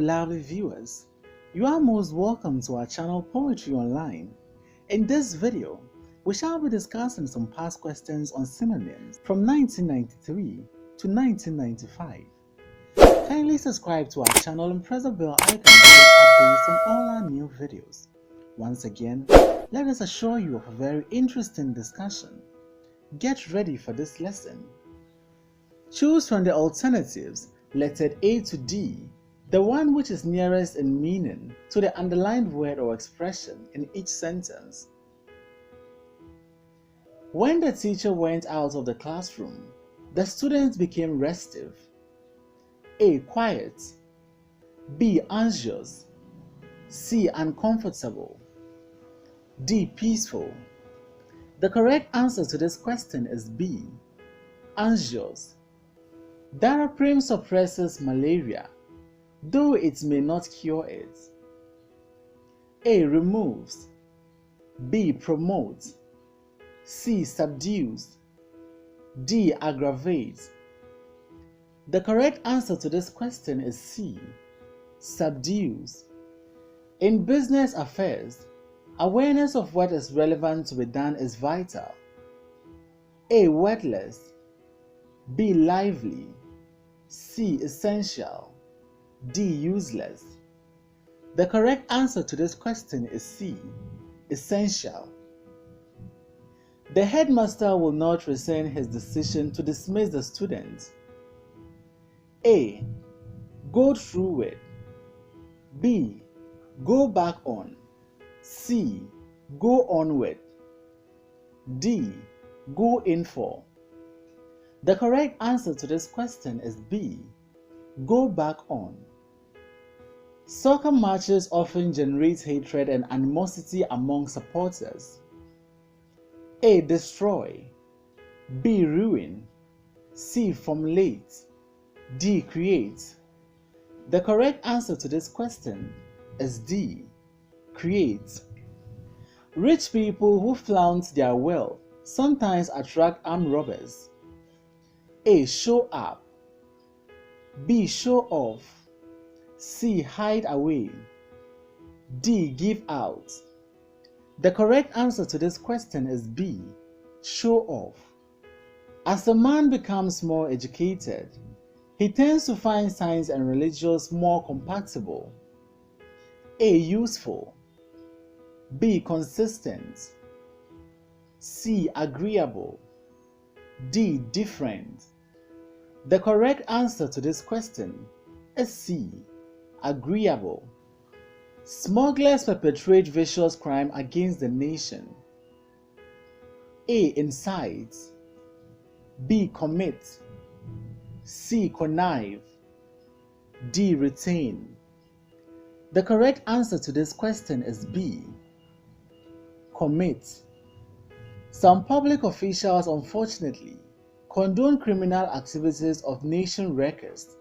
lovely viewers, you are most welcome to our channel Poetry Online. In this video, we shall be discussing some past questions on synonyms from 1993 to 1995. Kindly subscribe to our channel and press the bell icon to get updates on all our new videos. Once again, let us assure you of a very interesting discussion. Get ready for this lesson. Choose from the alternatives lettered A to D, the one which is nearest in meaning to the underlined word or expression in each sentence. When the teacher went out of the classroom, the students became restive. A. Quiet. B. Anxious. C. Uncomfortable. D. Peaceful. The correct answer to this question is B. Anxious. Daraprim suppresses malaria, though it may not cure it. A. Removes. B. Promotes. C. Subdues. D. Aggravates. The correct answer to this question is C. Subdues. In business affairs, awareness of what is relevant to be done is vital. A. Wordless. B. Lively. C. Essential. D. Useless. The correct answer to this question is C. Essential. The headmaster will not rescind his decision to dismiss the students. A. Go through with. B. Go back on. C. Go on with. D. Go in for. The correct answer to this question is B. Go back on. Soccer matches often generate hatred and animosity among supporters. A. Destroy. B. Ruin. C. Formulate. D. Create. The correct answer to this question is D. Create. Rich people who flaunt their wealth sometimes attract armed robbers. A. Show up. B. Show off. C. Hide away. D. Give out. The correct answer to this question is B. Show off. As a man becomes more educated, he tends to find science and religions more compatible. A. Useful. B. Consistent. C. Agreeable. D. Different. The correct answer to this question is C. Agreeable. Smugglers perpetrate vicious crime against the nation. A. Incite. B. Commit. C. Connive. D. Retain. The correct answer to this question is B. Commit. Some public officials, unfortunately, condone criminal activities of nation wreckers.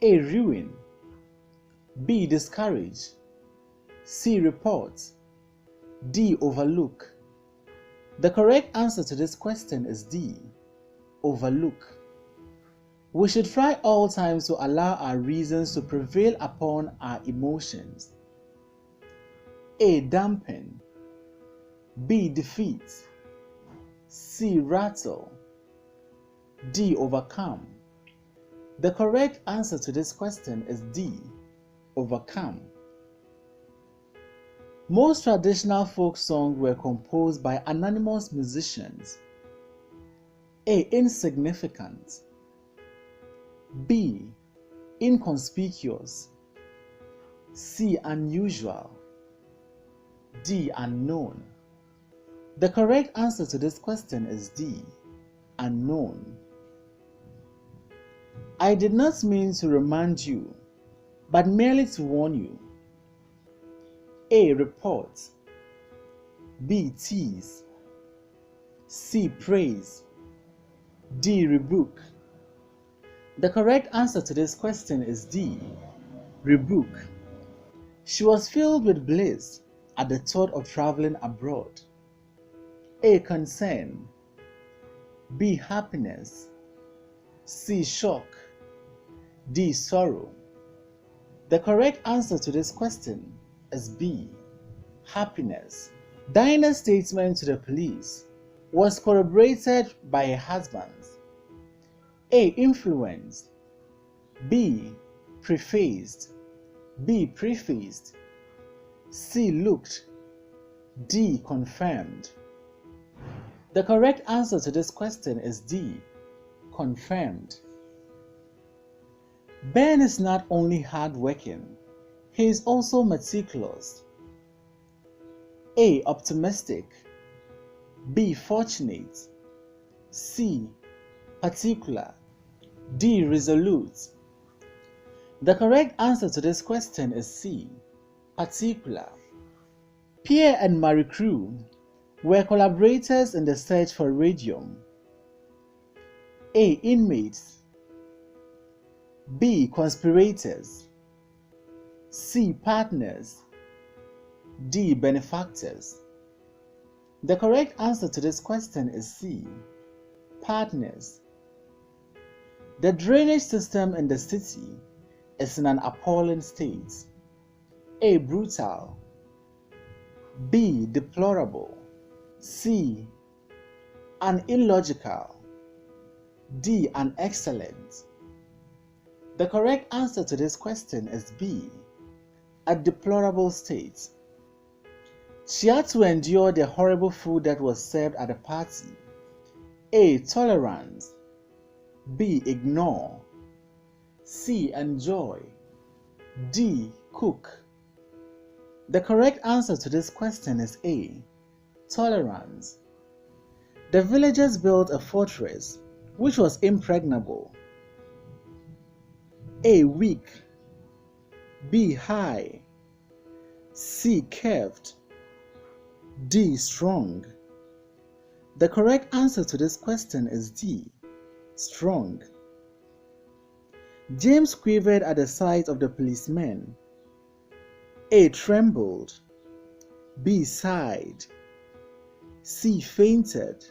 A. Ruin. B. Discourage. C. Report. D. Overlook. The correct answer to this question is D. Overlook. We should try all times to allow our reasons to prevail upon our emotions. A. Dampen. B. Defeat. C. Rattle. D. Overcome. The correct answer to this question is D. Overcome. Most traditional folk songs were composed by anonymous musicians. A. Insignificant. B. Inconspicuous. C. Unusual. D. Unknown. The correct answer to this question is D. Unknown. I did not mean to remind you, but merely to warn you. A. Report. B. Tease. C. Praise. D. Rebuke. The correct answer to this question is D. Rebuke. She was filled with bliss at the thought of traveling abroad. A. Concern. B. Happiness. C. Shock. D. Sorrow. The correct answer to this question is B. Happiness. Dinah's statement to the police was corroborated by her husband's. A. Influenced. B. Prefaced. B. Prefaced. C. Looked. D. Confirmed. The correct answer to this question is D. Confirmed. Ben is not only hardworking, he is also meticulous. A. Optimistic. B. Fortunate. C. Particular. D. Resolute. The correct answer to this question is C. Particular. Pierre and Marie Curie were collaborators in the search for radium. A. Inmates. B. Conspirators. C. Partners. D. Benefactors. The correct answer to this question is C. Partners. The drainage system in the city is in an appalling state. A. Brutal. B. Deplorable. C. Illogical. D. Excellent. The correct answer to this question is B. A deplorable state. She had to endure the horrible food that was served at the party. A. Tolerance. B. Ignore. C. Enjoy. D. Cook. The correct answer to this question is A. Tolerance. The villagers built a fortress which was impregnable. A. Weak. B. High. C. Curved. D. Strong. The correct answer to this question is D. Strong. James quivered at the sight of the policemen. A. Trembled. B. Sighed. C. Fainted.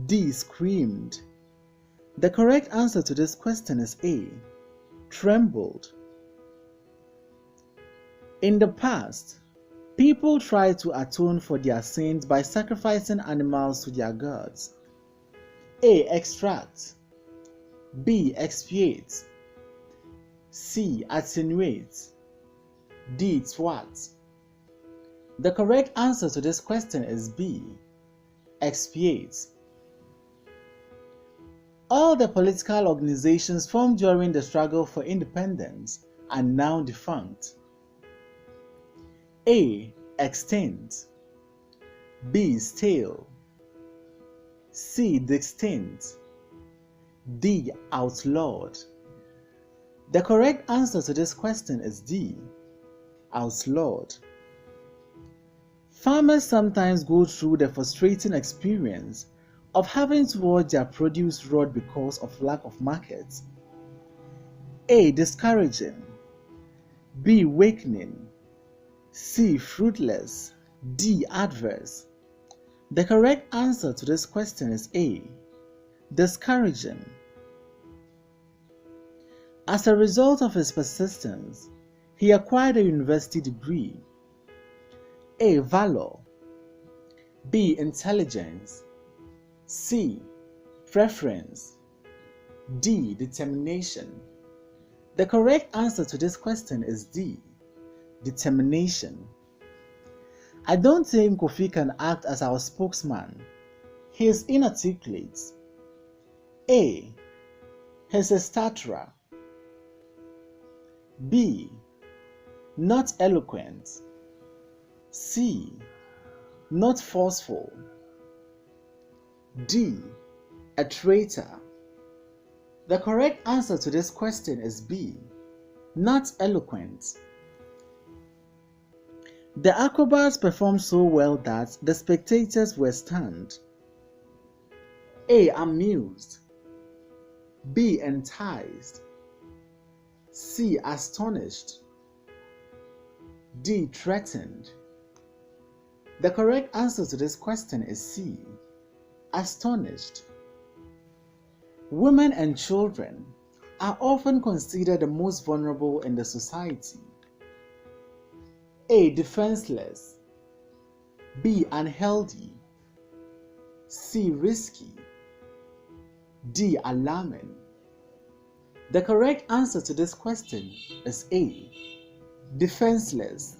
D. Screamed. The correct answer to this question is A. Trembled. In the past, people tried to atone for their sins by sacrificing animals to their gods. A. Extract. B. Expiate. C. Attenuate. D. Twat. The correct answer to this question is B. Expiate. All the political organizations formed during the struggle for independence are now defunct. A. Extinct. B. Stale. C. Distinct. D. Outlawed. The correct answer to this question is D. Outlawed. Farmers sometimes go through the frustrating experience of having to watch their produce rot because of lack of markets. A. Discouraging. B. Weakening. C. Fruitless. D. Adverse. The correct answer to this question is A. Discouraging. As a result of his persistence, he acquired a university degree. A. Valor. B. Intelligence. C. Preference. D. Determination. The correct answer to this question is D. Determination. I don't think Kofi can act as our spokesman. He is inarticulate. A. He's a stutterer. B. Not eloquent. C. Not forceful. D. A traitor. The correct answer to this question is B. Not eloquent. The acrobats performed so well that the spectators were stunned. A. Amused. B. Enticed. C. Astonished. D. Threatened. The correct answer to this question is C. Astonished. Women and children are often considered the most vulnerable in the society? A. Defenseless. B. Unhealthy. C. Risky. D. Alarming. The correct answer to this question is A. Defenseless.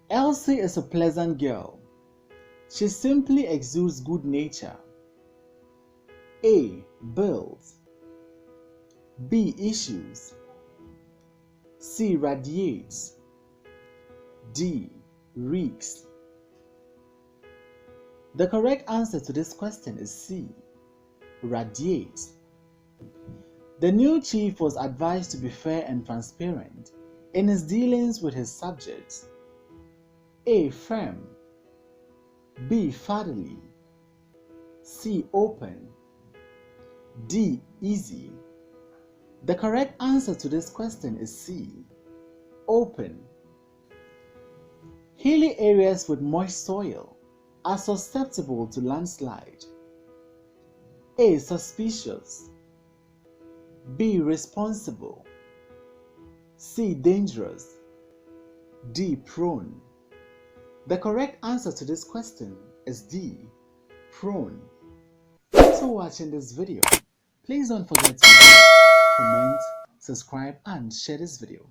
Elsie is a pleasant girl. She simply exudes good nature. A. Builds. B. Issues. C. Radiates. D. Reeks. The correct answer to this question is C. Radiates. The new chief was advised to be fair and transparent in his dealings with his subjects. A. Firm. B. Fatherly. C. Open. D. Easy. The correct answer to this question is C. Open. Hilly areas with moist soil are susceptible to landslide. A. Suspicious. B. Responsible. C. Dangerous. D. Prone. The correct answer to this question is D. Prone. Thanks for watching this video. Please don't forget to like, comment, subscribe, and share this video.